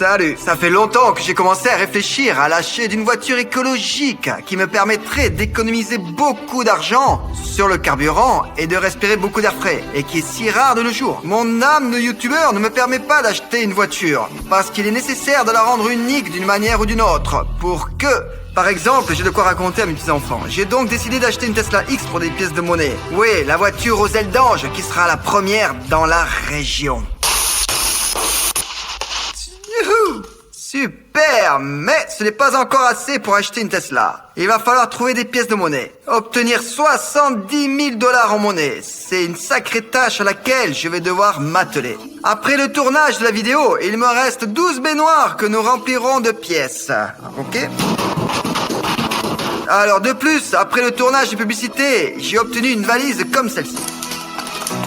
Salut. Ça fait longtemps que j'ai commencé à réfléchir à l'achat d'une voiture écologique qui me permettrait d'économiser beaucoup d'argent sur le carburant et de respirer beaucoup d'air frais, et qui est si rare de nos jours. Mon âme de youtubeur ne me permet pas d'acheter une voiture, parce qu'il est nécessaire de la rendre unique d'une manière ou d'une autre, pour que... Par exemple, j'ai de quoi raconter à mes petits-enfants. J'ai donc décidé d'acheter une Tesla X pour des pièces de monnaie. Oui, la voiture aux ailes d'ange qui sera la première dans la région. Youhou! Super! Mais ce n'est pas encore assez pour acheter une Tesla. Il va falloir trouver des pièces de monnaie. Obtenir 70 000 $ en monnaie. C'est une sacrée tâche à laquelle je vais devoir m'atteler. Après le tournage de la vidéo, il me reste 12 baignoires que nous remplirons de pièces. Ok? Alors de plus, après le tournage de publicité, j'ai obtenu une valise comme celle-ci.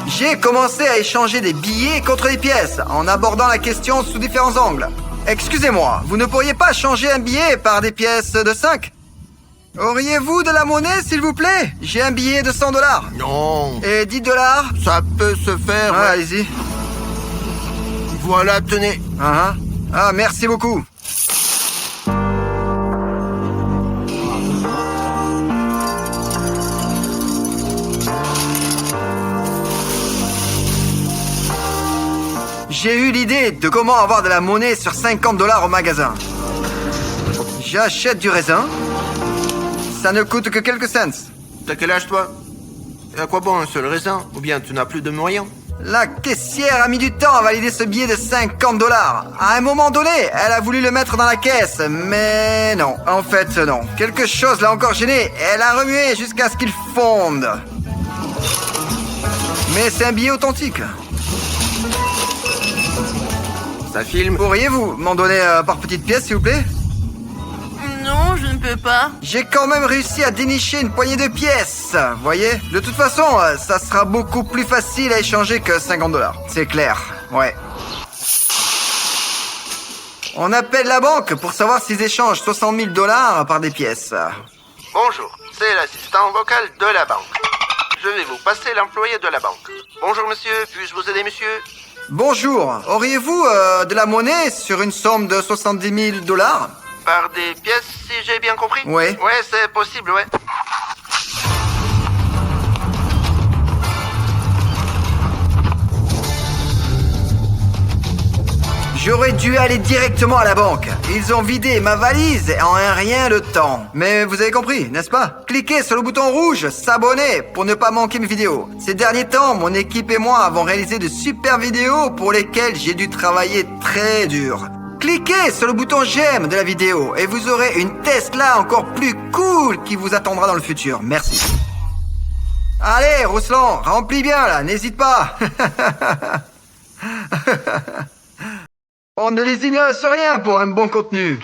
J'ai commencé à échanger des billets contre des pièces, en abordant la question sous différents angles. Excusez-moi, vous ne pourriez pas changer un billet par des pièces de 5 ? Auriez-vous de la monnaie, s'il vous plaît ? J'ai un billet de 100 $. Non. Et 10 $. Ça peut se faire. Ah, ouais. allez-y. Voilà, tenez. Ah, merci beaucoup. J'ai eu l'idée de comment avoir de la monnaie sur 50 $ au magasin. J'achète du raisin. Ça ne coûte que quelques cents. T'as quel âge, toi? Et à quoi bon un seul raisin? Ou bien tu n'as plus de moyens? La caissière a mis du temps à valider ce billet de 50 $. À un moment donné, elle a voulu le mettre dans la caisse, mais non. En fait, non. Quelque chose l'a encore gêné. Elle a remué jusqu'à ce qu'il fonde. Mais c'est un billet authentique. Ça filme? Pourriez-vous m'en donner par petites pièces, s'il vous plaît? Non, je ne peux pas. J'ai quand même réussi à dénicher une poignée de pièces, voyez? De toute façon, ça sera beaucoup plus facile à échanger que 50 $. C'est clair, ouais. On appelle la banque pour savoir s'ils échangent 60 000 $ par des pièces. Bonjour, c'est l'assistant vocal de la banque. Je vais vous passer l'employé de la banque. Bonjour monsieur, puis-je vous aider monsieur? Bonjour, auriez-vous de la monnaie sur une somme de 70 000 $? Par des pièces, si j'ai bien compris? Ouais. Ouais, c'est possible, ouais. J'aurais dû aller directement à la banque. Ils ont vidé ma valise en un rien de temps. Mais vous avez compris, n'est-ce pas? Cliquez sur le bouton rouge, s'abonner, pour ne pas manquer mes vidéos. Ces derniers temps, mon équipe et moi avons réalisé de super vidéos pour lesquelles j'ai dû travailler très dur. Cliquez sur le bouton j'aime de la vidéo et vous aurez une Tesla encore plus cool qui vous attendra dans le futur. Merci. Allez, Rouslan, remplis bien là, n'hésite pas. On ne les ignore sur rien pour un bon contenu.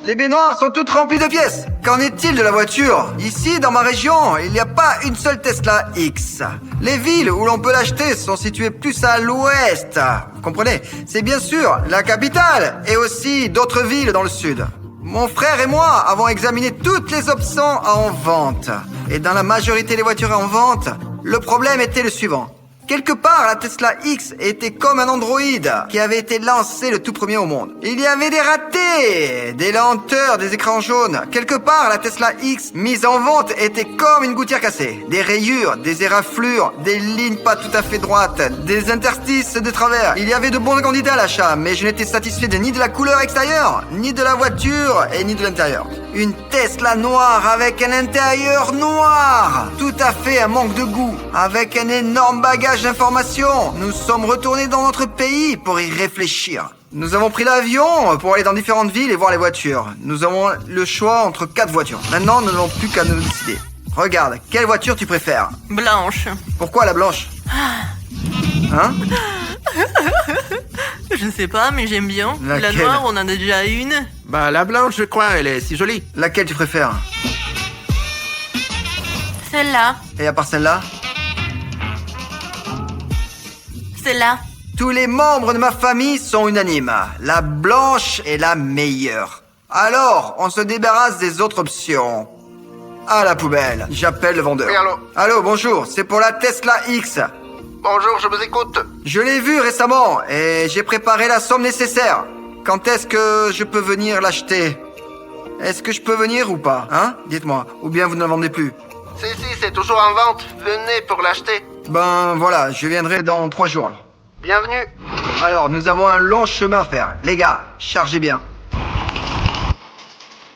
Les baignoires sont toutes remplies de pièces. Qu'en est-il de la voiture? Ici, dans ma région, il n'y a pas une seule Tesla X. Les villes où l'on peut l'acheter sont situées plus à l'ouest. Vous comprenez? C'est bien sûr la capitale et aussi d'autres villes dans le sud. Mon frère et moi avons examiné toutes les options en vente. Et dans la majorité des voitures en vente, le problème était le suivant. Quelque part, la Tesla X était comme un Android qui avait été lancé le tout premier au monde. Il y avait des ratés, des lenteurs, des écrans jaunes. Quelque part, la Tesla X mise en vente était comme une gouttière cassée. Des rayures, des éraflures, des lignes pas tout à fait droites, des interstices de travers. Il y avait de bons candidats à l'achat, mais je n'étais satisfait ni de la couleur extérieure, ni de la voiture et ni de l'intérieur. Une Tesla noire avec un intérieur noir. Tout à fait un manque de goût. Avec un énorme bagage d'informations. Nous sommes retournés dans notre pays pour y réfléchir. Nous avons pris l'avion pour aller dans différentes villes et voir les voitures. Nous avons le choix entre 4 voitures. Maintenant, nous n'avons plus qu'à nous décider. Regarde, quelle voiture tu préfères? Blanche. Pourquoi la blanche? Hein? Je ne sais pas, mais j'aime bien. La Laquelle? noire, on en a déjà une. Bah, la blanche, je crois, elle est si jolie. Laquelle tu préfères? Celle-là. Et à part celle-là? Celle-là. Tous les membres de ma famille sont unanimes. La blanche est la meilleure. Alors, on se débarrasse des autres options. À la poubelle. J'appelle le vendeur. Oui, allô? Allô, bonjour. C'est pour la Tesla X. Bonjour, je vous écoute. Je l'ai vue récemment et j'ai préparé la somme nécessaire. Quand est-ce que je peux venir l'acheter? Est-ce que je peux venir ou pas? Hein? Dites-moi. Ou bien vous ne la vendez plus? Si, c'est toujours en vente. Venez pour l'acheter. Ben voilà, je viendrai dans 3 jours. Bienvenue. Alors, nous avons un long chemin à faire. Les gars, chargez bien.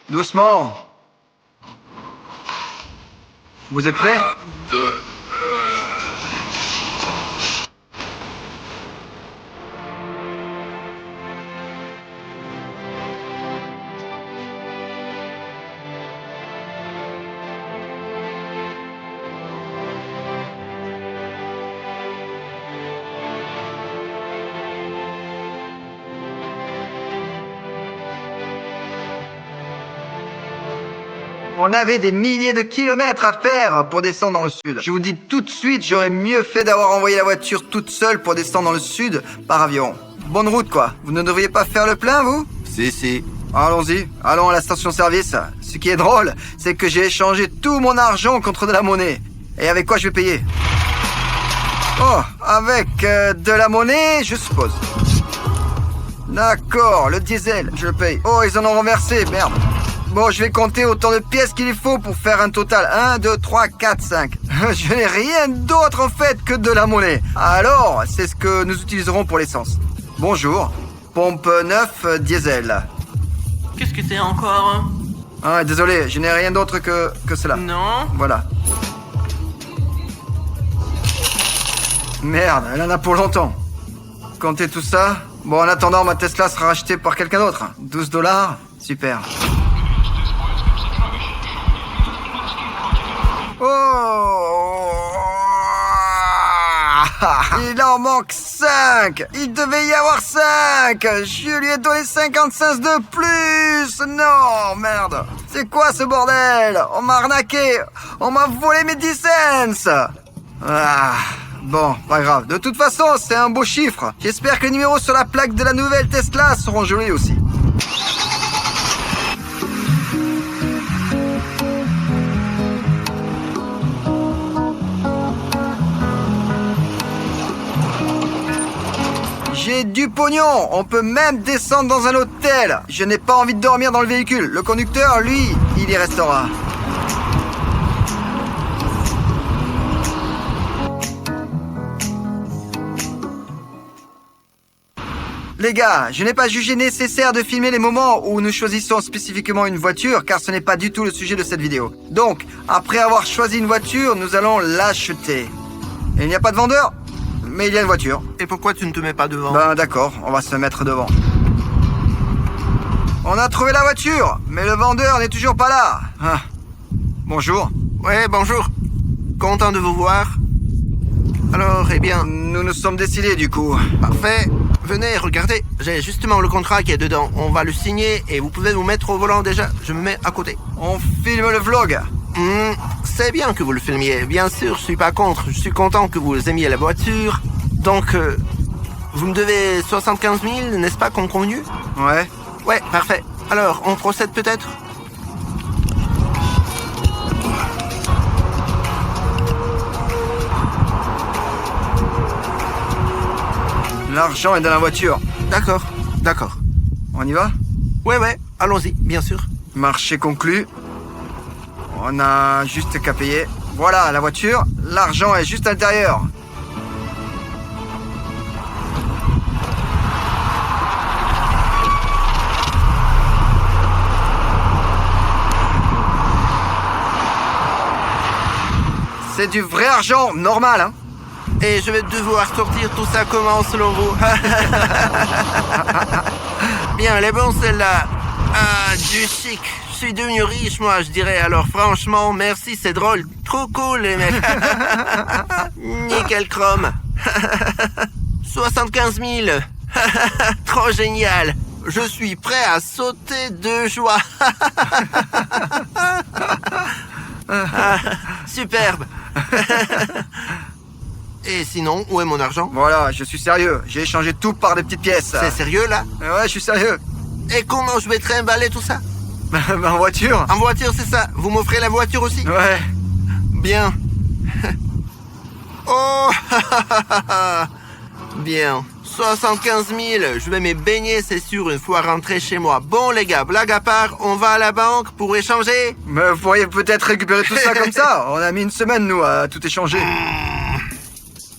Doucement. Vous êtes prêts? On avait des milliers de kilomètres à faire pour descendre dans le sud. Je vous dis tout de suite, j'aurais mieux fait d'avoir envoyé la voiture toute seule pour descendre dans le sud par avion. Bonne route quoi. Vous ne devriez pas faire le plein, vous? Si. Allons-y, allons à la station-service. Ce qui est drôle, c'est que j'ai échangé tout mon argent contre de la monnaie. Et avec quoi je vais payer? Oh, avec de la monnaie, je suppose. D'accord, le diesel, je le paye. Oh, ils en ont renversé, merde. Bon, je vais compter autant de pièces qu'il faut pour faire un total. 1, 2, 3, 4, 5. Je n'ai rien d'autre en fait que de la monnaie. Alors, c'est ce que nous utiliserons pour l'essence. Bonjour. Pompe 9, diesel. Qu'est-ce que c'est encore? Ah, désolé, je n'ai rien d'autre que cela. Non. Voilà. Merde, elle en a pour longtemps. Comptez tout ça. Bon, en attendant, ma Tesla sera rachetée par quelqu'un d'autre. 12 $. Super. Oh! Il en manque 5! Il devait y avoir 5! Je lui ai donné 50 cents de plus! Non, merde! C'est quoi ce bordel? On m'a arnaqué! On m'a volé mes 10 cents! Ah, bon, pas grave. De toute façon, c'est un beau chiffre. J'espère que les numéros sur la plaque de la nouvelle Tesla seront jolis aussi. J'ai du pognon, on peut même descendre dans un hôtel. Je n'ai pas envie de dormir dans le véhicule. Le conducteur, lui, il y restera. Les gars, je n'ai pas jugé nécessaire de filmer les moments où nous choisissons spécifiquement une voiture, car ce n'est pas du tout le sujet de cette vidéo. Donc, après avoir choisi une voiture, nous allons l'acheter. Et il n'y a pas de vendeur, mais il y a une voiture. Et pourquoi tu ne te mets pas devant? Ben d'accord, on va se mettre devant. On a trouvé la voiture, mais le vendeur n'est toujours pas là. Ah. Bonjour. Ouais, bonjour. Content de vous voir. Alors, eh bien... Nous nous sommes décidés du coup. Parfait. Venez, regardez. J'ai justement le contrat qui est dedans. On va le signer et vous pouvez vous mettre au volant déjà. Je me mets à côté. On filme le vlog. C'est bien que vous le filmiez. Bien sûr, je suis pas contre. Je suis content que vous aimiez la voiture. Donc, vous me devez 75 000, n'est-ce pas, comme convenu? Ouais. Ouais, parfait. Alors, on procède peut-être? L'argent est dans la voiture. D'accord. On y va? Ouais, allons-y, bien sûr. Marché conclu. On a juste qu'à payer. Voilà la voiture. L'argent est juste à l'intérieur. C'est du vrai argent, normal, hein? Et je vais devoir sortir tout ça comment selon vous? Bien, elle est bonne celle-là. Ah, du chic. Je suis devenu riche, moi, je dirais. Alors franchement, merci, c'est drôle. Trop cool, les mecs. Nickel chrome. 75 000. Trop génial. Je suis prêt à sauter de joie. Superbe. Et sinon, où est mon argent? Voilà, je suis sérieux. J'ai échangé tout par des petites pièces. C'est sérieux, là? Ouais, je suis sérieux. Et comment je vais trimballer tout ça? En voiture. En voiture, c'est ça. Vous m'offrez la voiture aussi? Ouais. Bien. Oh. Bien. 75 000. Je vais me baigner, c'est sûr, une fois rentré chez moi. Bon, les gars, blague à part, on va à la banque pour échanger? Mais vous pourriez peut-être récupérer tout ça comme ça. On a mis une semaine, nous, à tout échanger.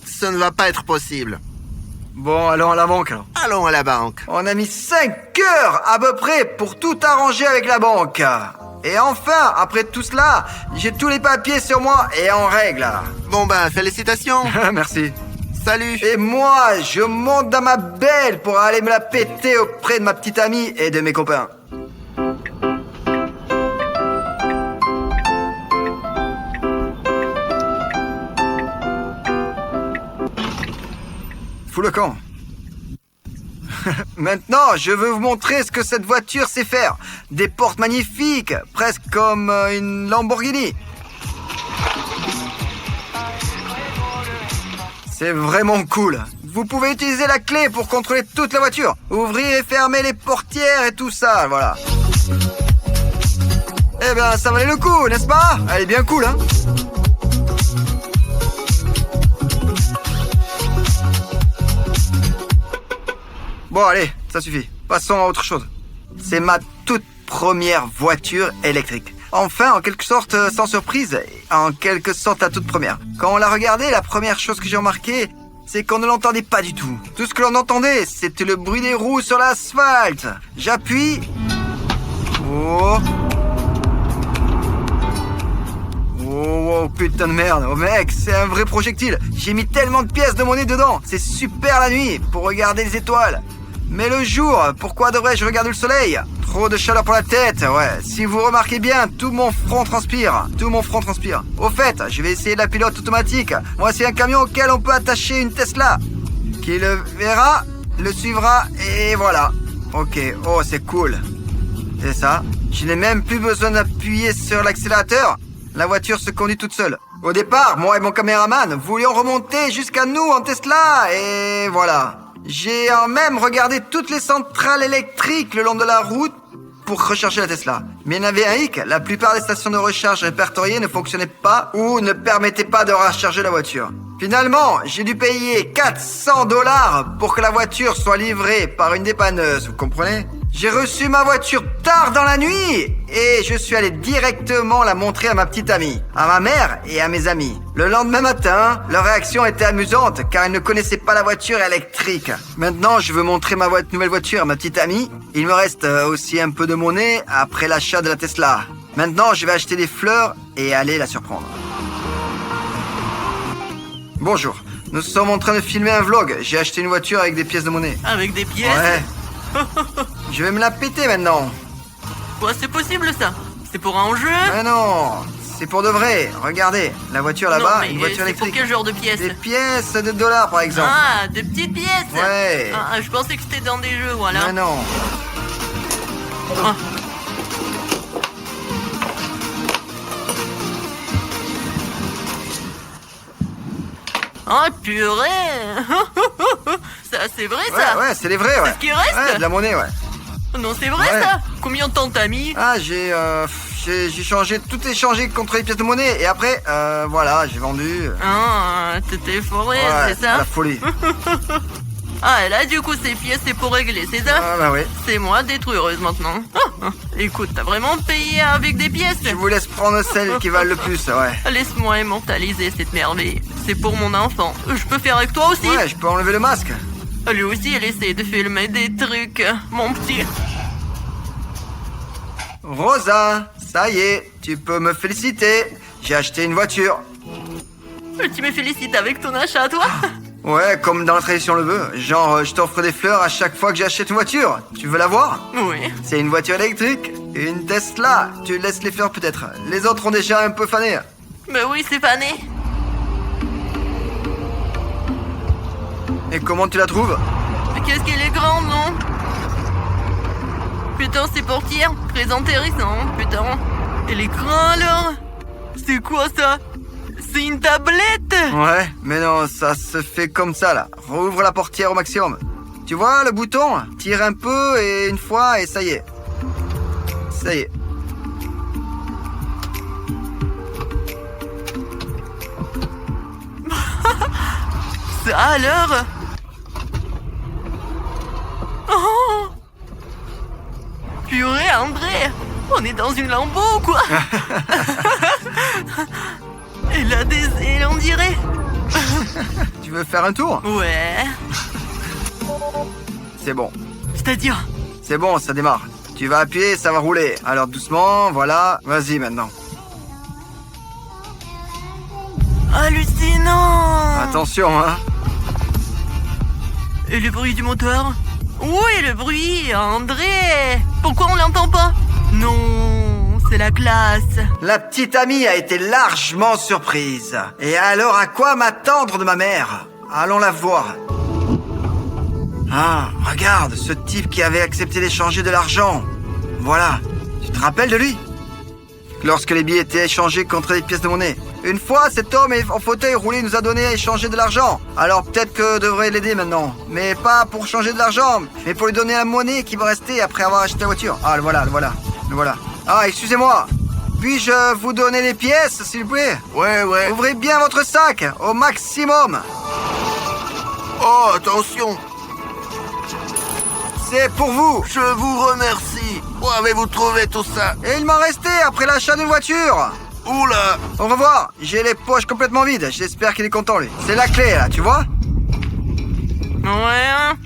Ça ne va pas être possible. Bon, allons à la banque, alors. Allons à la banque. On a mis 5 heures à peu près pour tout arranger avec la banque. Et enfin, après tout cela, j'ai tous les papiers sur moi et en règle. Bon ben, félicitations. Merci. Salut. Et moi, je monte dans ma belle pour aller me la péter auprès de ma petite amie et de mes copains. Fous le camp. Maintenant, je veux vous montrer ce que cette voiture sait faire. Des portes magnifiques, presque comme une Lamborghini. C'est vraiment cool. Vous pouvez utiliser la clé pour contrôler toute la voiture. Ouvrir et fermer les portières et tout ça, voilà. Eh ben, ça valait le coup, n'est-ce pas? Elle est bien cool, hein? Bon, allez, ça suffit. Passons à autre chose. C'est ma toute première voiture électrique. Enfin, en quelque sorte, sans surprise, en quelque sorte la toute première. Quand on l'a regardée, la première chose que j'ai remarqué, c'est qu'on ne l'entendait pas du tout. Tout ce que l'on entendait, c'était le bruit des roues sur l'asphalte. J'appuie. Oh. Oh, putain de merde. Oh mec, c'est un vrai projectile. J'ai mis tellement de pièces de monnaie dedans. C'est super la nuit pour regarder les étoiles. Mais le jour, pourquoi devrais-je regarder le soleil? Trop de chaleur pour la tête, ouais. Si vous remarquez bien, tout mon front transpire. Tout mon front transpire. Au fait, je vais essayer la pilote automatique. Voici un camion auquel on peut attacher une Tesla. Qui le verra, le suivra, et voilà. Ok, oh c'est cool. C'est ça. Je n'ai même plus besoin d'appuyer sur l'accélérateur. La voiture se conduit toute seule. Au départ, moi et mon caméraman voulions remonter jusqu'à nous en Tesla, et voilà. J'ai même regardé toutes les centrales électriques le long de la route pour recharger la Tesla. Mais il y en avait un hic, la plupart des stations de recharge répertoriées ne fonctionnaient pas ou ne permettaient pas de recharger la voiture. Finalement, j'ai dû payer 400 $ pour que la voiture soit livrée par une dépanneuse, vous comprenez? J'ai reçu ma voiture tard dans la nuit et je suis allé directement la montrer à ma petite amie, à ma mère et à mes amis. Le lendemain matin, leur réaction était amusante car ils ne connaissaient pas la voiture électrique. Maintenant, je veux montrer ma nouvelle voiture à ma petite amie. Il me reste aussi un peu de monnaie après l'achat de la Tesla. Maintenant, je vais acheter des fleurs et aller la surprendre. Bonjour, nous sommes en train de filmer un vlog. J'ai acheté une voiture avec des pièces de monnaie. Avec des pièces? Ouais. Je vais me la péter maintenant. Ouais, c'est possible ça. C'est pour un jeu? Mais non, c'est pour de vrai. Regardez, la voiture là-bas, Non, mais une voiture c'est électrique. pour quel genre de pièces? Des pièces de dollars par exemple. Ah, de petites pièces? Ouais. Ah, je pensais que c'était dans des jeux, voilà. Mais non. Ah. Oh purée. Ça, c'est vrai ça? Ouais, c'est les vrais, ouais. C'est ce qui reste? Ouais, de la monnaie, ouais. Non, c'est vrai Ouais. ça? Combien de temps t'as mis? Ah, j'ai changé, tout échangé contre les pièces de monnaie et après, voilà, j'ai vendu. Ah, t'étais foré, Ouais, c'est ça? la folie. Ah, et là, du coup, ces pièces, c'est pour régler, c'est ça? Ah bah oui. C'est moi, détruireuse, maintenant. Écoute, t'as vraiment payé avec des pièces? Je vous laisse prendre celles qui valent le plus, ouais. Laisse-moi immortaliser cette merveille. C'est pour mon enfant. Je peux faire avec toi aussi? Ouais, je peux enlever le masque. Lui aussi, il essaie de filmer des trucs, mon petit. Rosa, ça y est, tu peux me féliciter. J'ai acheté une voiture. Tu me félicites avec ton achat, toi? Ouais, comme dans la tradition le veut. Genre, je t'offre des fleurs à chaque fois que j'achète une voiture. Tu veux la voir? Oui. C'est une voiture électrique. Une Tesla. Tu laisses les fleurs peut-être. Les autres ont déjà un peu fané. Mais oui, c'est fané. Et comment tu la trouves? Qu'est-ce qu'elle est grande, non? Putain, c'est portière. Très intéressant, putain. Elle est grande, alors. C'est quoi, ça? C'est une tablette. Ouais, mais non, ça se fait comme ça, là. Rouvre la portière au maximum. Tu vois le bouton? Tire un peu et une fois et ça y est. Ça y est. Ça alors? Oh! Purée, André! On est dans une Lambo ou quoi? Elle a des ailes, on dirait. Tu veux faire un tour? Ouais. C'est bon. C'est-à-dire? C'est bon, ça démarre. Tu vas appuyer, ça va rouler. Alors doucement, voilà. Vas-y maintenant. Hallucinant! Attention, hein. Et le bruit du moteur? Où est le bruit, André? Pourquoi on l'entend pas? Non, c'est la classe. La petite amie a été largement surprise. Et alors, à quoi m'attendre de ma mère? Allons la voir. Ah, regarde, ce type qui avait accepté d'échanger de l'argent. Voilà, tu te rappelles de lui? Lorsque les billets étaient échangés contre des pièces de monnaie. Une fois, cet homme en fauteuil roulé nous a donné à échanger de l'argent. Alors peut-être que je devrais l'aider maintenant. Mais pas pour changer de l'argent, mais pour lui donner la monnaie qui me restait après avoir acheté la voiture. Ah, le voilà, le voilà, le voilà. Ah, excusez-moi. Puis-je vous donner les pièces, s'il vous plaît? Ouais. Ouvrez bien votre sac, au maximum. Oh, attention. C'est pour vous. Je vous remercie. Où avez-vous trouvé tout ça? Et il m'en restait après l'achat d'une voiture. Oula. Au revoir. J'ai les poches complètement vides. J'espère qu'il est content, lui. C'est la clé, là, tu vois? Ouais, hein?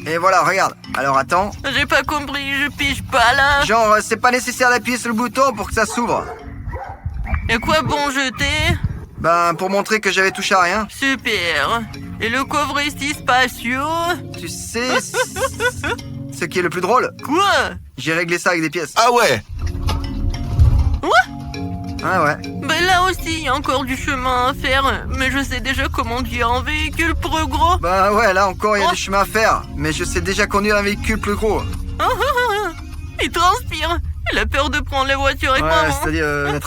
Et voilà, regarde. Alors, attends. J'ai pas compris, je pige pas là. Genre, c'est pas nécessaire d'appuyer sur le bouton pour que ça s'ouvre. Et quoi bon jeter? Ben, pour montrer que j'avais touché à rien. Super. Et le coffret si spacieux? Tu sais ce qui est le plus drôle? Quoi? J'ai réglé ça avec des pièces. Ah ouais. Ah ouais. Ben là aussi, il y a encore du chemin à faire. Mais je sais déjà comment conduire un véhicule plus gros. Bah ouais, là encore, il y a du chemin à faire. Mais je sais déjà conduire un véhicule plus gros. Il transpire. Il a peur de prendre la voiture avec Ouais, maman. c'est-à-dire, la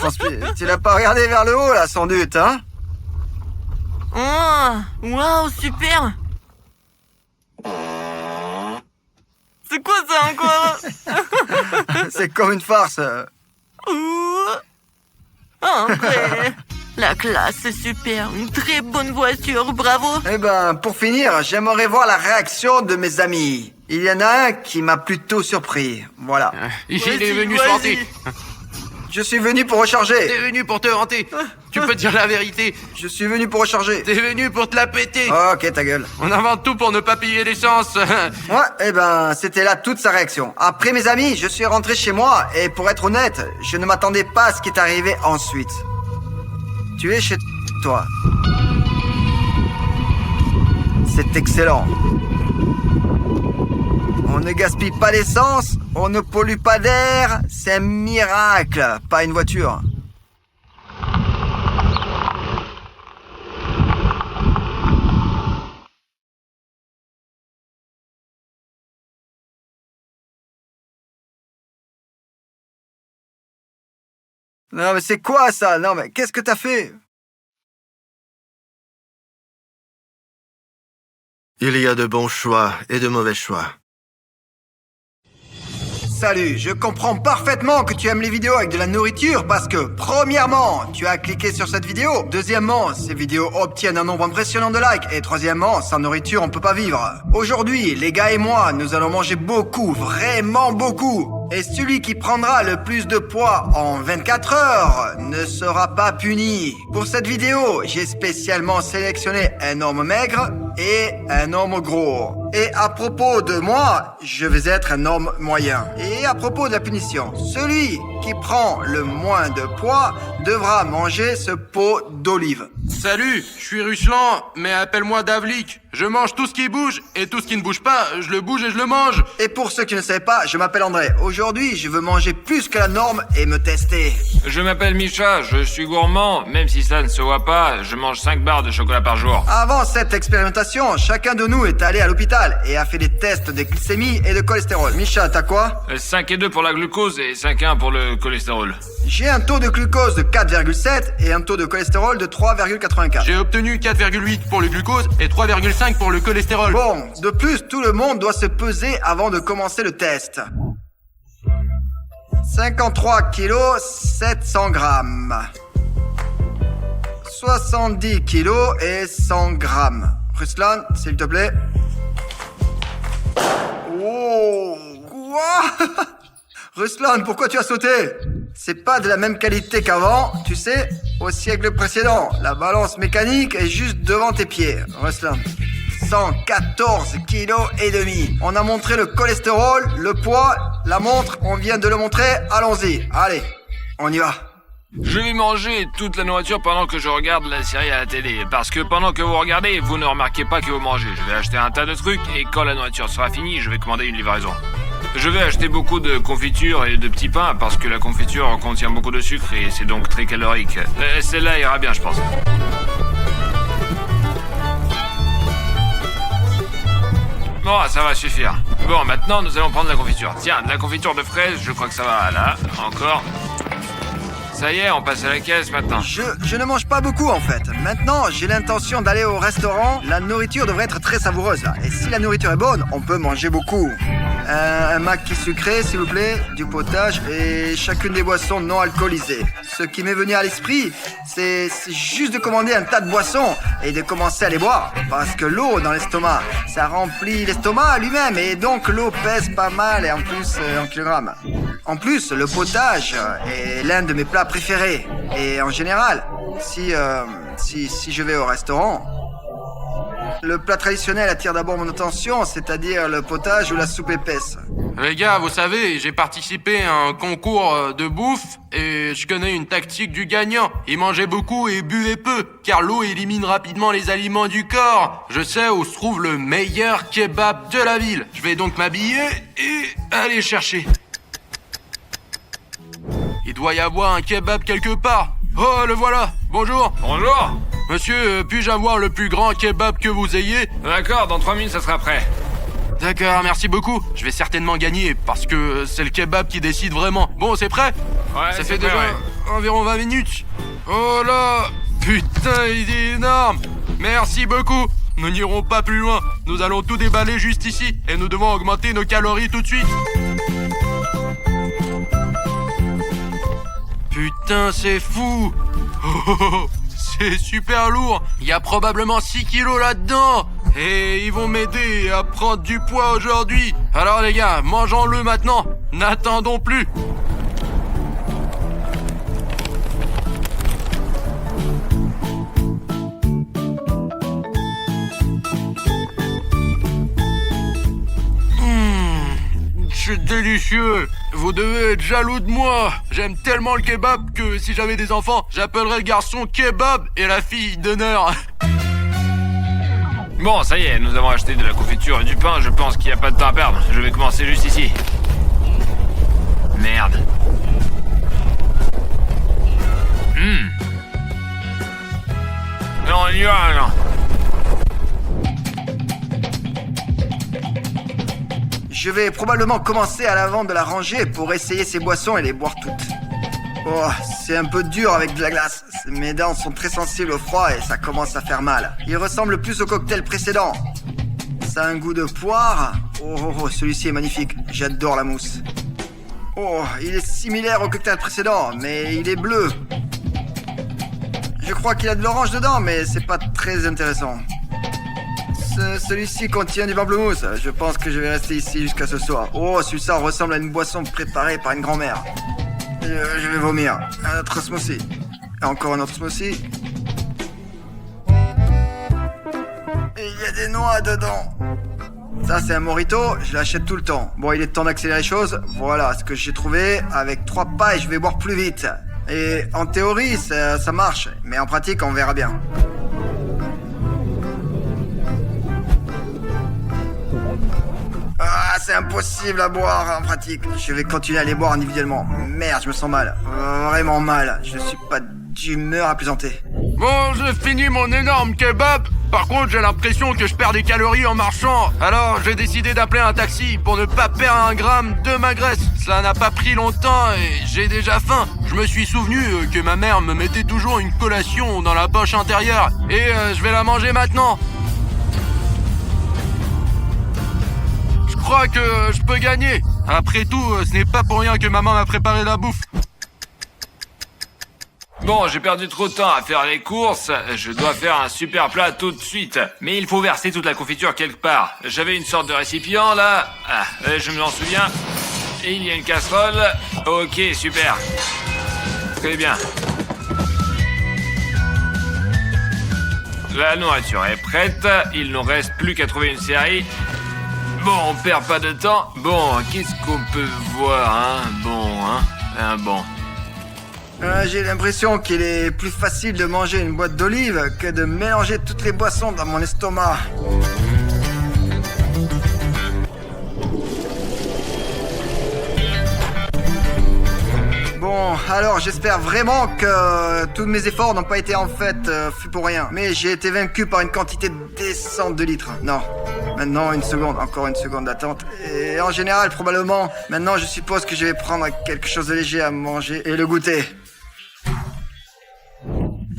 tu l'as pas regardé vers le haut, là, sans doute, hein? Oh, waouh, super. C'est quoi ça encore? C'est comme une farce. Ouh. André, la classe, c'est super. Une très bonne voiture, bravo. Eh ben, pour finir, j'aimerais voir la réaction de mes amis. Il y en a un qui m'a plutôt surpris. Voilà. Il Vas-y, est venu se vas-y. vanter. Je suis venu pour recharger. T'es venu pour te vanter. Tu peux dire la vérité. Je suis venu pour recharger. T'es venu pour te la péter. Ok, ta gueule. On invente tout pour ne pas payer l'essence. Ouais, eh ben, c'était là toute sa réaction. Après mes amis, je suis rentré chez moi et pour être honnête, je ne m'attendais pas à ce qui est arrivé ensuite. Tu es chez toi. C'est excellent. On ne gaspille pas d'essence, on ne pollue pas d'air, c'est un miracle, pas une voiture. Non mais c'est quoi ça? Non mais qu'est-ce que t'as fait? Il y a de bons choix et de mauvais choix. Salut, je comprends parfaitement que tu aimes les vidéos avec de la nourriture parce que, premièrement, tu as cliqué sur cette vidéo. Deuxièmement, ces vidéos obtiennent un nombre impressionnant de likes. Et troisièmement, sans nourriture, on peut pas vivre. Aujourd'hui, les gars et moi, nous allons manger beaucoup, vraiment beaucoup. Et celui qui prendra le plus de poids en 24 heures ne sera pas puni. Pour cette vidéo, j'ai spécialement sélectionné un homme maigre et un homme gros. Et à propos de moi, je vais être un homme moyen. Et à propos de la punition, celui qui prend le moins de poids devra manger ce pot d'olive. Salut, je suis Ruchelan, mais appelle-moi Davlik. Je mange tout ce qui bouge, et tout ce qui ne bouge pas, je le bouge et je le mange. Et pour ceux qui ne savaient pas, je m'appelle André. Aujourd'hui, je veux manger plus que la norme et me tester. Je m'appelle Micha, je suis gourmand, même si ça ne se voit pas, je mange 5 barres de chocolat par jour. Avant cette expérimentation, chacun de nous est allé à l'hôpital et a fait des tests de glycémie et de cholestérol. Micha, t'as quoi? 5 et 2 pour la glucose et 5 et 1 pour le cholestérol. J'ai un taux de glucose de 4,7 et un taux de cholestérol de 3,84. J'ai obtenu 4,8 pour le glucose et 3,5 pour le cholestérol. Bon, de plus, tout le monde doit se peser avant de commencer le test. 53 kilos, 700 grammes. 70 kilos et 100 grammes. Ruslan, s'il te plaît. Oh, quoi? Ruslan, pourquoi tu as sauté? C'est pas de la même qualité qu'avant, tu sais. Au siècle précédent, la balance mécanique est juste devant tes pieds. Ruslan. 114 kilos et demi. On a montré le cholestérol, le poids, la montre, on vient de le montrer. Allons-y. Allez, on y va. Je vais manger toute la nourriture pendant que je regarde la série à la télé. Parce que pendant que vous regardez, vous ne remarquez pas que vous mangez. Je vais acheter un tas de trucs et quand la nourriture sera finie, je vais commander une livraison. Je vais acheter beaucoup de confiture et de petits pains parce que la confiture contient beaucoup de sucre et c'est donc très calorique. Celle-là ira bien, je pense. Bon, ça va suffire. Bon, maintenant, nous allons prendre la confiture. Tiens, de la confiture de fraises, je crois que ça va. Là, encore. Ça y est, on passe à la caisse maintenant. Je ne mange pas beaucoup en fait. Maintenant, j'ai l'intention d'aller au restaurant. La nourriture devrait être très savoureuse là. Et si la nourriture est bonne, on peut manger beaucoup. Un maquis sucré, s'il vous plaît, du potage et chacune des boissons non alcoolisées. Ce qui m'est venu à l'esprit, c'est juste de commander un tas de boissons et de commencer à les boire. Parce que l'eau dans l'estomac, ça remplit l'estomac lui-même et donc l'eau pèse pas mal et en plus en kilogrammes. En plus, le potage est l'un de mes plats préférés. Et en général, si je vais au restaurant, le plat traditionnel attire d'abord mon attention, c'est-à-dire le potage ou la soupe épaisse. Les gars, vous savez, j'ai participé à un concours de bouffe et je connais une tactique du gagnant. Il mangeait beaucoup et buvait peu, car l'eau élimine rapidement les aliments du corps. Je sais où se trouve le meilleur kebab de la ville. Je vais donc m'habiller et aller chercher. Il doit y avoir un kebab quelque part. Oh, le voilà. Bonjour. Bonjour. Monsieur, puis-je avoir le plus grand kebab que vous ayez? D'accord, dans 3 minutes, ça sera prêt. D'accord, merci beaucoup. Je vais certainement gagner parce que c'est le kebab qui décide vraiment. Bon, c'est prêt? Ouais, ça c'est fait prêt, déjà ouais. environ 20 minutes. Oh là, putain, il est énorme. Merci beaucoup. Nous n'irons pas plus loin. Nous allons tout déballer juste ici et nous devons augmenter nos calories tout de suite. Putain, c'est fou. Oh, c'est super lourd. Il y a probablement 6 kilos là-dedans. Et ils vont m'aider à prendre du poids aujourd'hui. Alors les gars, mangeons-le maintenant. N'attendons plus. C'est délicieux. Vous devez être jaloux de moi. J'aime tellement le kebab que si j'avais des enfants, j'appellerais le garçon kebab et la fille d'honneur. Bon, ça y est, nous avons acheté de la confiture et du pain. Je pense qu'il n'y a pas de temps à perdre. Je vais commencer juste ici. Merde. Non, on y va, non. Je vais probablement commencer à l'avant de la rangée pour essayer ces boissons et les boire toutes. Oh, c'est un peu dur avec de la glace. Mes dents sont très sensibles au froid et ça commence à faire mal. Il ressemble plus au cocktail précédent. Ça a un goût de poire. Oh, celui-ci est magnifique. J'adore la mousse. Oh, il est similaire au cocktail précédent, mais il est bleu. Je crois qu'il y a de l'orange dedans, mais c'est pas très intéressant. Celui-ci contient du pamplemousse. Je pense que je vais rester ici jusqu'à ce soir. Oh, celui-ci ressemble à une boisson préparée par une grand-mère. Je vais vomir. Un autre smoothie. Et encore un autre smoothie. Et il y a des noix dedans. Ça, c'est un mojito. Je l'achète tout le temps. Bon, il est temps d'accélérer les choses. Voilà ce que j'ai trouvé. Avec 3 pailles, je vais boire plus vite. Et en théorie, ça marche. Mais en pratique, on verra bien. Ah, c'est impossible à boire en pratique. Je vais continuer à les boire individuellement. Merde, je me sens mal. Vraiment mal. Je suis pas d'humeur à plaisanter. Bon, j'ai fini mon énorme kebab. Par contre, j'ai l'impression que je perds des calories en marchant. Alors, j'ai décidé d'appeler un taxi pour ne pas perdre un gramme de ma graisse. Cela n'a pas pris longtemps et j'ai déjà faim. Je me suis souvenu que ma mère me mettait toujours une collation dans la poche intérieure. Et je vais la manger maintenant. Je crois que je peux gagner. Après tout, ce n'est pas pour rien que maman m'a préparé la bouffe. Bon, j'ai perdu trop de temps à faire les courses, je dois faire un super plat tout de suite. Mais il faut verser toute la confiture quelque part. J'avais une sorte de récipient là, je me en souviens. Et il y a une casserole, ok, super. Très bien. La nourriture est prête, il nous reste plus qu'à trouver une série. Bon, on perd pas de temps. Bon, qu'est-ce qu'on peut voir, hein? Bon. J'ai l'impression qu'il est plus facile de manger une boîte d'olives que de mélanger toutes les boissons dans mon estomac. Bon, alors j'espère vraiment que tous mes efforts n'ont pas été en fait faits pour rien. Mais j'ai été vaincu par une quantité décente de litres. Non, maintenant encore une seconde d'attente. Et en général, probablement, maintenant je suppose que je vais prendre quelque chose de léger à manger et le goûter.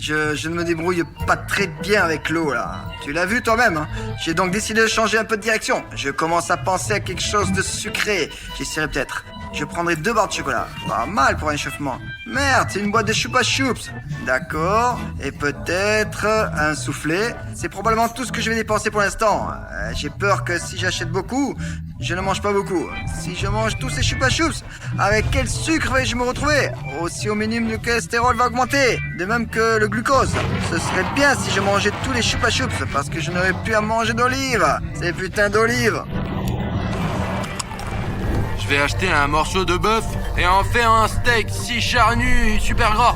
Je ne me débrouille pas très bien avec l'eau, là. Tu l'as vu toi-même, hein? J'ai donc décidé de changer un peu de direction. Je commence à penser à quelque chose de sucré. J'essaierai peut-être. Je prendrai 2 barres de chocolat. Pas mal pour un échauffement. Merde, c'est une boîte de Chupa Chups. D'accord. Et peut-être un soufflet. C'est probablement tout ce que je vais dépenser pour l'instant. J'ai peur que si j'achète beaucoup, je ne mange pas beaucoup. Si je mange tous ces Chupa Chups, avec quel sucre vais-je me retrouver? Aussi au minimum, le cholestérol va augmenter. De même que le glucose. Ce serait bien si je mangeais tous les Chupa Chups, parce que je n'aurais plus à manger d'olives. Ces putains d'olives. Je vais acheter un morceau de bœuf et en faire un steak si charnu, super gras.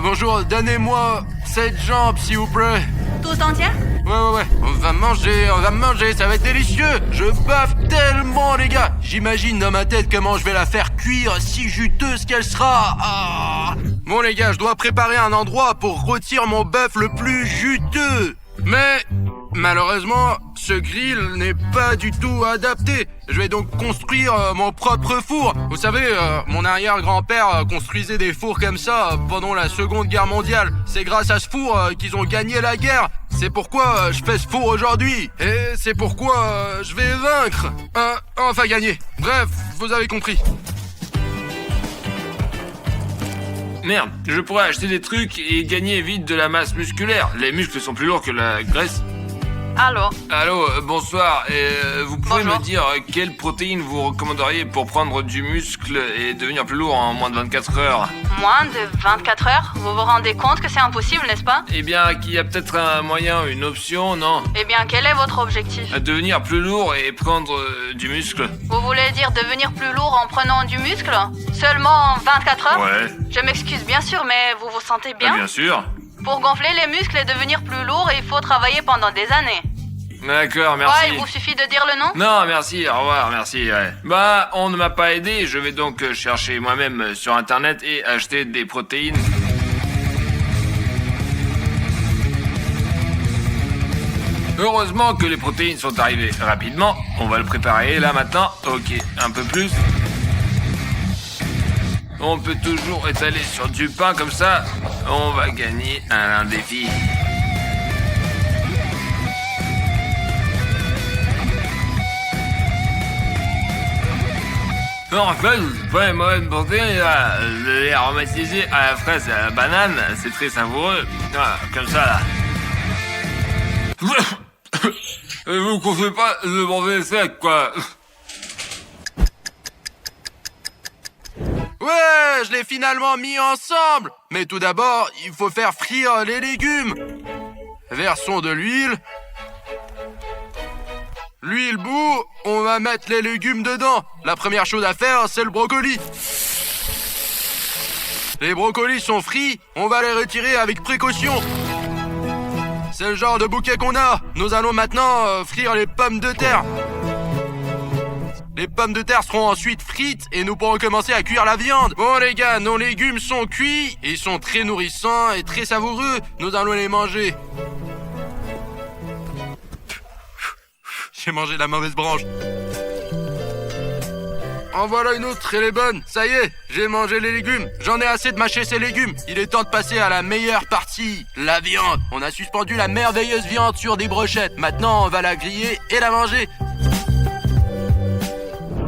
Bonjour, donnez-moi cette jambe, s'il vous plaît. Tous entière? Ouais. On va manger, ça va être délicieux. Je baffe tellement, les gars. J'imagine dans ma tête comment je vais la faire cuire si juteuse qu'elle sera. Ah. Bon, les gars, je dois préparer un endroit pour rôtir mon bœuf le plus juteux. Mais malheureusement, ce grill n'est pas du tout adapté. Je vais donc construire mon propre four. Vous savez, mon arrière-grand-père construisait des fours comme ça pendant la Seconde Guerre mondiale. C'est grâce à ce four qu'ils ont gagné la guerre. C'est pourquoi je fais ce four aujourd'hui. Et c'est pourquoi je vais vaincre. Enfin gagner. Bref, vous avez compris. Merde, je pourrais acheter des trucs et gagner vite de la masse musculaire. Les muscles sont plus lourds que la graisse. Allô, bonsoir. Vous pouvez Bonjour. me dire quelle protéine vous recommanderiez pour prendre du muscle et devenir plus lourd en moins de 24 heures? Moins de 24 heures? Vous vous rendez compte que c'est impossible, n'est-ce pas? Eh bien, qu'il y a peut-être un moyen, une option, non? Eh bien, quel est votre objectif? Devenir plus lourd et prendre du muscle. Vous voulez dire devenir plus lourd en prenant du muscle? Seulement 24 heures? Ouais, Je m'excuse bien sûr, mais vous vous sentez bien? bien sûr. Pour gonfler les muscles et devenir plus lourd, il faut travailler pendant des années. D'accord, merci. Ouais, il vous suffit de dire le nom? Non, merci, au revoir, merci, ouais. Bah, on ne m'a pas aidé, je vais donc chercher moi-même sur internet et acheter des protéines. Heureusement que les protéines sont arrivées rapidement. On va le préparer là maintenant. Ok, un peu plus. On peut toujours étaler sur du pain comme ça. On va gagner un défi. En fait, c'est pas une mauvaise santé, le lait aromatisé à la fraise et à la banane, c'est très savoureux. Voilà, comme ça, là. Vous conseillez pas de manger sec, quoi. Ouais, je l'ai finalement mis ensemble. Mais tout d'abord, il faut faire frire les légumes. Versons de l'huile. L'huile bout, on va mettre les légumes dedans. La première chose à faire, c'est le brocoli. Les brocolis sont frits, on va les retirer avec précaution. C'est le genre de bouquet qu'on a. Nous allons maintenant frire les pommes de terre. Les pommes de terre seront ensuite frites et nous pourrons commencer à cuire la viande. Bon les gars, nos légumes sont cuits, ils sont très nourrissants et très savoureux. Nous allons les manger. J'ai mangé la mauvaise branche. En voilà une autre, elle est bonne. Ça y est, j'ai mangé les légumes. J'en ai assez de mâcher ces légumes. Il est temps de passer à la meilleure partie, la viande. On a suspendu la merveilleuse viande sur des brochettes. Maintenant, on va la griller et la manger.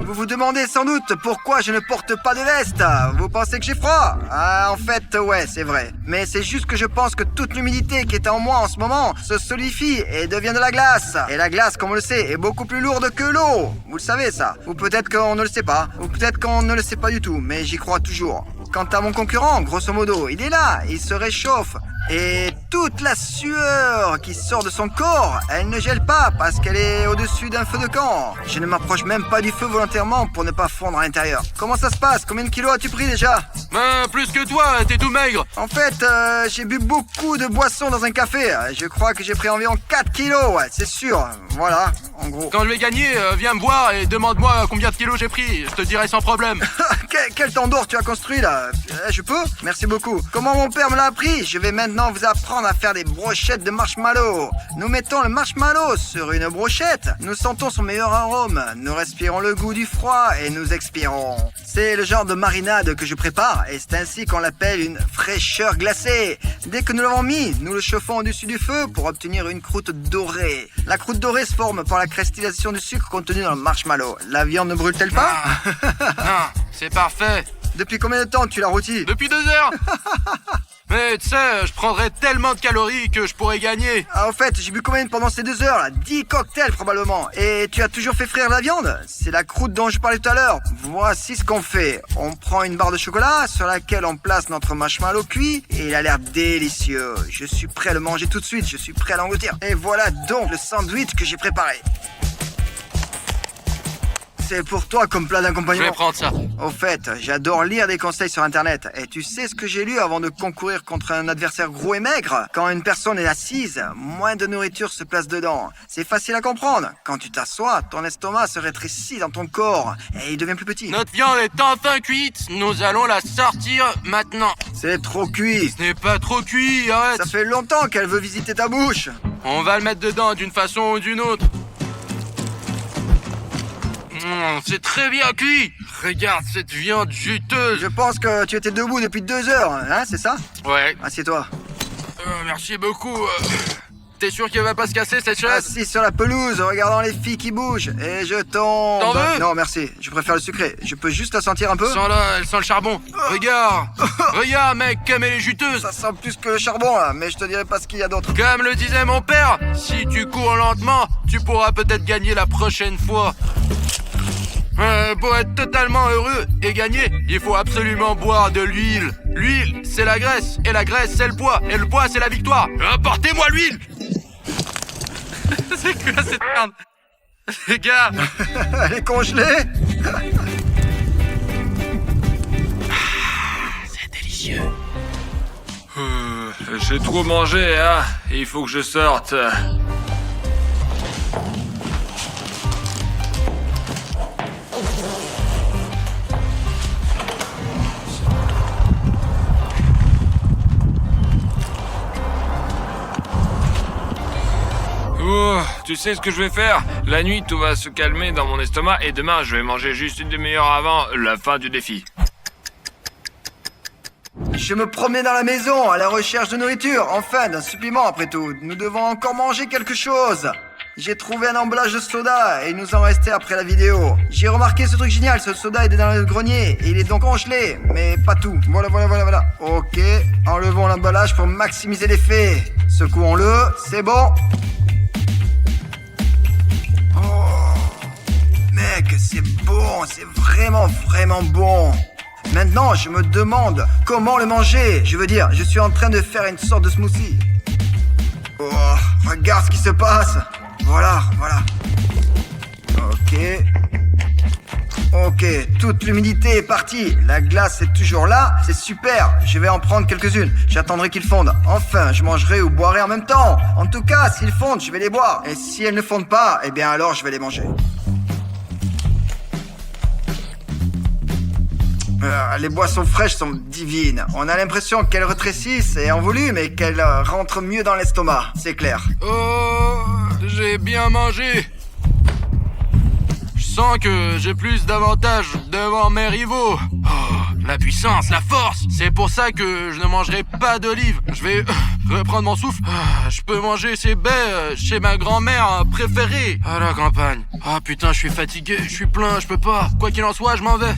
Vous vous demandez sans doute pourquoi je ne porte pas de veste. Vous pensez que j'ai froid? Ah, en fait, ouais, c'est vrai. Mais c'est juste que je pense que toute l'humidité qui est en moi en ce moment se solidifie et devient de la glace. Et la glace, comme on le sait, est beaucoup plus lourde que l'eau. Vous le savez, ça. Ou peut-être qu'on ne le sait pas. Ou peut-être qu'on ne le sait pas du tout. Mais j'y crois toujours. Quant à mon concurrent, grosso modo, il est là. Il se réchauffe. Et toute la sueur qui sort de son corps, elle ne gèle pas parce qu'elle est au-dessus d'un feu de camp. Je ne m'approche même pas du feu volontairement pour ne pas fondre à l'intérieur. Comment ça se passe? Combien de kilos as-tu pris déjà? Plus que toi, t'es tout maigre. En fait, j'ai bu beaucoup de boissons dans un café. Je crois que j'ai pris environ 4 kilos, ouais, c'est sûr. Voilà, en gros. Quand je vais gagner, viens me voir et demande-moi combien de kilos j'ai pris. Je te dirai sans problème. Quel tandoor tu as construit là? Je peux? Merci beaucoup. Comment mon père me l'a appris? Je vais maintenant vous apprendre à faire des brochettes de marshmallow. Nous mettons le marshmallow sur une brochette. Nous sentons son meilleur arôme. Nous respirons le goût du froid et nous expirons. C'est le genre de marinade que je prépare et c'est ainsi qu'on l'appelle une fraîcheur glacée. Dès que nous l'avons mis, nous le chauffons au-dessus du feu pour obtenir une croûte dorée. La croûte dorée se forme par la cristallisation du sucre contenu dans le marshmallow. La viande ne brûle-t-elle pas? Non, c'est parfait. Depuis combien de temps tu l'as rôti? Depuis 2 heures. Mais tu sais, je prendrais tellement de calories que je pourrais gagner. Ah, au fait, j'ai bu combien pendant ces 2 heures là? 10 cocktails probablement. Et tu as toujours fait frire la viande? C'est la croûte dont je parlais tout à l'heure. Voici ce qu'on fait. On prend une barre de chocolat sur laquelle on place notre marshmallow cuit et il a l'air délicieux. Je suis prêt à le manger tout de suite, je suis prêt à l'engloutir. Et voilà donc le sandwich que j'ai préparé. C'est pour toi comme plat Je d'accompagnement. vais prendre ça. Au fait, j'adore lire des conseils sur internet. Et tu sais ce que j'ai lu avant de concourir contre un adversaire gros et maigre? Quand une personne est assise, moins de nourriture se place dedans. C'est facile à comprendre. Quand tu t'assois, ton estomac se rétrécit dans ton corps et il devient plus petit. Notre viande est enfin cuite. Nous allons la sortir maintenant. C'est trop cuit. Ce n'est pas trop cuit, arrête. Ça fait longtemps qu'elle veut visiter ta bouche. On va le mettre dedans d'une façon ou d'une autre. C'est très bien cuit. Regarde cette viande juteuse. Je pense que tu étais debout depuis 2 heures, hein, c'est ça? Ouais. Assieds-toi. Merci beaucoup. T'es sûr qu'elle va pas se casser cette chaise? Assis sur la pelouse, regardant les filles qui bougent. Et je tombe. T'en veux? Non, merci. Je préfère le sucré. Je peux juste la sentir un peu? Elle sent le charbon. Regarde. Regarde, mec, comme elle est juteuse. Ça sent plus que le charbon, là. Mais je te dirai pas ce qu'il y a d'autre. Comme le disait mon père, si tu cours lentement, tu pourras peut-être gagner la prochaine fois. Pour être totalement heureux et gagner, il faut absolument boire de l'huile. L'huile, c'est la graisse, et la graisse, c'est le poids, et le poids, c'est la victoire. Apportez-moi l'huile. C'est quoi cette merde? Les gars. Elle est congelée. C'est délicieux. J'ai trop mangé, hein. Il faut que je sorte. Oh, tu sais ce que je vais faire? La nuit, tout va se calmer dans mon estomac et demain, je vais manger juste une demi-heure avant la fin du défi. Je me promenais dans la maison à la recherche de nourriture. Enfin, d'un supplément après tout. Nous devons encore manger quelque chose. J'ai trouvé un emballage de soda et il nous en restait après la vidéo. J'ai remarqué ce truc génial, ce soda était dans le grenier et il est donc congelé, mais pas tout. Voilà. Ok, enlevons l'emballage pour maximiser l'effet. Secouons-le, c'est bon. Mec, c'est bon, c'est vraiment bon. Maintenant, je me demande comment le manger. Je veux dire, je suis en train de faire une sorte de smoothie. Oh, regarde ce qui se passe. Voilà. Ok, toute l'humidité est partie. La glace est toujours là, c'est super. Je vais en prendre quelques-unes. J'attendrai qu'ils fondent. Enfin, je mangerai ou boirai en même temps. En tout cas, s'ils fondent, je vais les boire. Et si elles ne fondent pas, eh bien alors je vais les manger. Les boissons fraîches sont divines. On a l'impression qu'elles rétrécissent et en volume et qu'elles rentrent mieux dans l'estomac, c'est clair. Oh, j'ai bien mangé. Je sens que j'ai plus d'avantages devant mes rivaux. Oh, la puissance, la force. C'est pour ça que je ne mangerai pas d'olives. Je vais reprendre mon souffle. Je peux manger ces baies chez ma grand-mère préférée à la campagne. Ah putain, je suis fatigué, je suis plein, je peux pas. Quoi qu'il en soit, je m'en vais.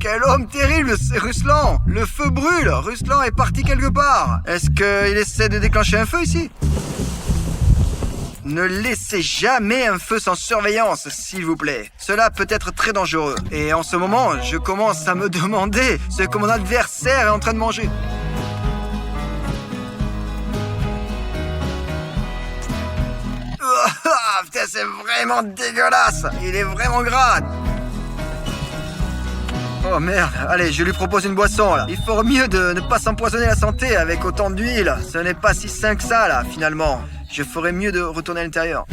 Quel homme terrible, c'est Ruslan. Le feu brûle, Ruslan est parti quelque part. Est-ce qu'il essaie de déclencher un feu ici? Ne laissez jamais un feu sans surveillance, s'il vous plaît. Cela peut être très dangereux. Et en ce moment, je commence à me demander ce que mon adversaire est en train de manger. Putain, c'est vraiment dégueulasse. Il est vraiment gras. Oh merde, allez, je lui propose une boisson là. Il faut mieux de ne pas s'empoisonner la santé avec autant d'huile. Ce n'est pas si sain que ça là, finalement. Je ferais mieux de retourner à l'intérieur.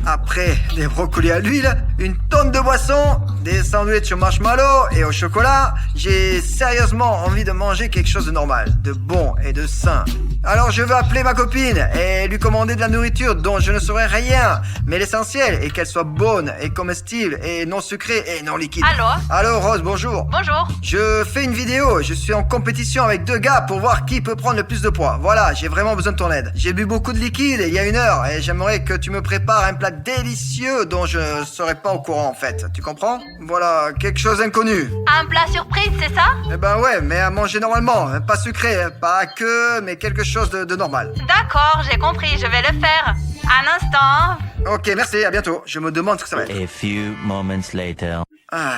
Après des brocolis à l'huile, une tonne de boissons, des sandwichs au marshmallow et au chocolat, j'ai sérieusement envie de manger quelque chose de normal, de bon et de sain. Alors je vais appeler ma copine et lui commander de la nourriture dont je ne saurais rien. Mais l'essentiel est qu'elle soit bonne et comestible et non sucrée et non liquide. Allô? Allô Rose, bonjour. Bonjour. Je fais une vidéo, je suis en compétition avec 2 gars pour voir qui peut prendre le plus de poids. Voilà, j'ai vraiment besoin de ton aide. J'ai bu beaucoup de liquide il y a 1 heure et j'aimerais que tu me prépares un plat délicieux dont je serais pas au courant en fait. Tu comprends? Voilà, quelque chose d'inconnu. Un plat surprise, c'est ça? Eh ben ouais, mais à manger normalement, pas sucré, pas que, mais quelque chose de normal. D'accord, j'ai compris, je vais le faire. Un instant. Ok, merci, à bientôt. Je me demande ce que ça va être. A few moments later. Ah.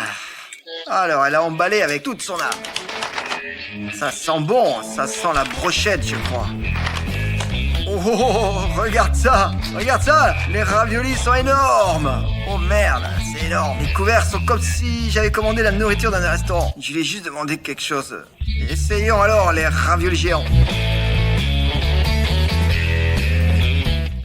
Alors, elle a emballé avec toute son âme. Ça sent bon, ça sent la brochette, je crois. Oh, regarde ça, les raviolis sont énormes. Oh merde, c'est énorme. Les couverts sont comme si j'avais commandé la nourriture dans un restaurant. Je lui ai juste demandé quelque chose. Essayons alors les raviolis géants.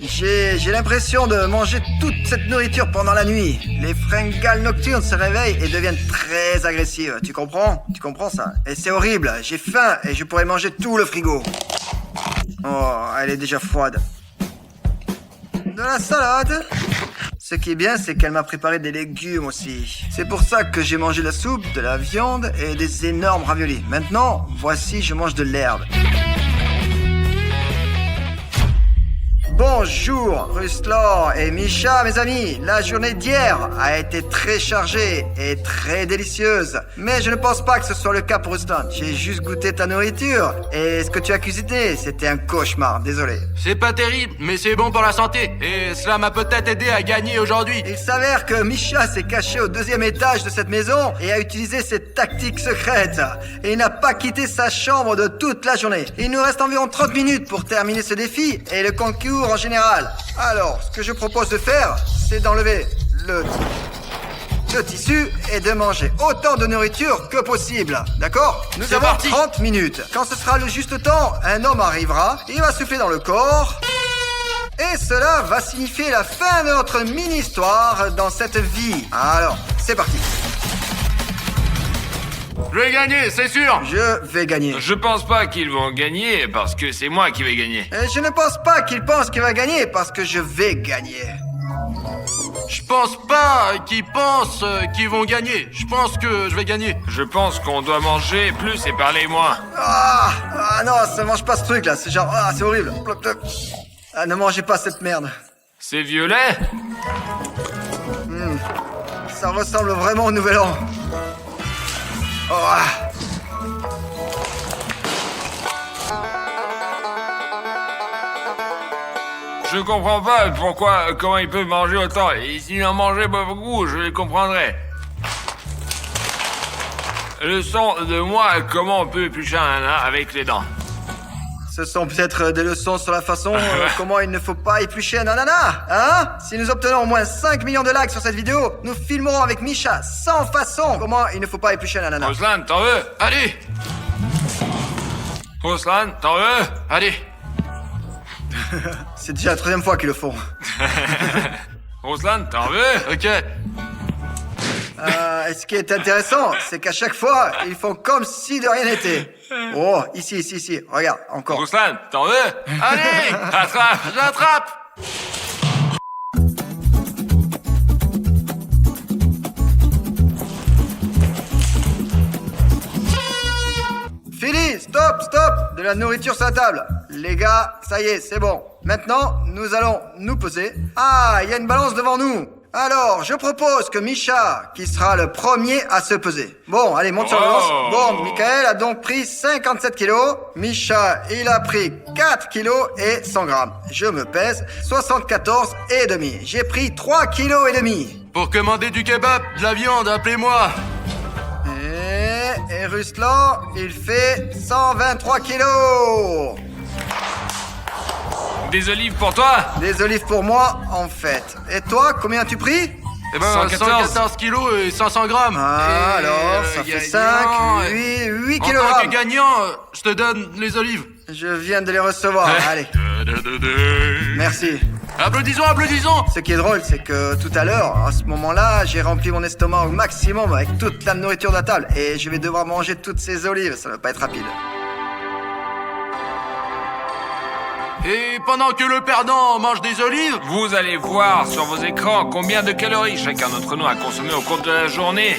J'ai l'impression de manger toute cette nourriture pendant la nuit. Les fringales nocturnes se réveillent et deviennent très agressives. Tu comprends? Tu comprends ça? Et c'est horrible, j'ai faim et je pourrais manger tout le frigo. Oh, elle est déjà froide. De la salade. Ce qui est bien, c'est qu'elle m'a préparé des légumes aussi. C'est pour ça que j'ai mangé de la soupe, de la viande et des énormes raviolis. Maintenant, voici, je mange de l'herbe. Bonjour Ruslan et Misha mes amis, la journée d'hier a été très chargée et très délicieuse. Mais je ne pense pas que ce soit le cas pour Ruslan, j'ai juste goûté ta nourriture et ce que tu as cuisiné, c'était un cauchemar, désolé. C'est pas terrible, mais c'est bon pour la santé. Et cela m'a peut-être aidé à gagner aujourd'hui. Il s'avère que Misha s'est caché au 2e étage de cette maison et a utilisé ses tactiques secrètes. Et il n'a pas quitté sa chambre de toute la journée. Il nous reste environ 30 minutes pour terminer ce défi et le concours en général. Alors, ce que je propose de faire, c'est d'enlever le tissu et de manger autant de nourriture que possible. D'accord? Nous C'est avons parti. 30 minutes. Quand ce sera le juste temps, un homme arrivera, il va souffler dans le corps. Et cela va signifier la fin de notre mini-histoire dans cette vie. Alors, c'est parti. Je vais gagner, c'est sûr. Je vais gagner. Je pense pas qu'ils vont gagner parce que c'est moi qui vais gagner. Et je ne pense pas qu'il pense qu'il va gagner parce que je vais gagner. Je pense pas qu'ils pensent qu'ils vont gagner. Je pense que je vais gagner. Je pense qu'on doit manger plus et parler moins. Ah non, ça mange pas ce truc là, c'est genre, c'est horrible. Plop, plop. Ah, ne mangez pas cette merde. C'est violet? Ça ressemble vraiment au Nouvel An. Oh, Je comprends pas comment ils peuvent manger autant. Et s'ils en mangeaient pas beaucoup, je les comprendrais. Leçon de moi, comment on peut éplucher un ananas avec les dents. Ce sont peut-être des leçons sur la façon comment il ne faut pas éplucher un ananas, hein? Si nous obtenons au moins 5 millions de likes sur cette vidéo, nous filmerons avec Misha sans façon comment il ne faut pas éplucher un ananas. Ruslan, t'en veux? Allez, Ruslan, t'en veux? allez. C'est déjà la 3e fois qu'ils le font. Ruslan, t'en veux? Ok. Et ce qui est intéressant, c'est qu'à chaque fois, ils font comme si de rien n'était. Oh, ici. Regarde, encore. Ruslan, t'en veux? Allez, Attrape! j'attrape. Philly, stop! De la nourriture sur la table. Les gars, ça y est, c'est bon. Maintenant, nous allons nous peser. Ah, il y a une balance devant nous. Alors, je propose que Misha, qui sera le premier à se peser. Bon, allez, monte sur la balance. Bon, Michael a donc pris 57 kilos. Misha, il a pris 4 kilos et 100 grammes. Je me pèse 74 et demi. J'ai pris 3 kilos et demi. Pour commander du kebab, de la viande, appelez-moi. Et Ruslan, il fait 123 kilos. Des olives pour toi? Des olives pour moi, en fait. Et toi, combien as-tu pris? Eh ben, 114 kilos et 500 grammes. Ah, Et, alors, ça fait 5, 8 En tant que kilogrammes. gagnant, je te donne les olives. Je viens de les recevoir, allez. Merci. Applaudissons. Ce qui est drôle, c'est que tout à l'heure, à ce moment-là, j'ai rempli mon estomac au maximum avec toute la nourriture de la table. Et je vais devoir manger toutes ces olives, ça va pas être rapide. Et pendant que le perdant mange des olives, Vous allez voir sur vos écrans combien de calories chacun d'entre nous a consommé au cours de la journée.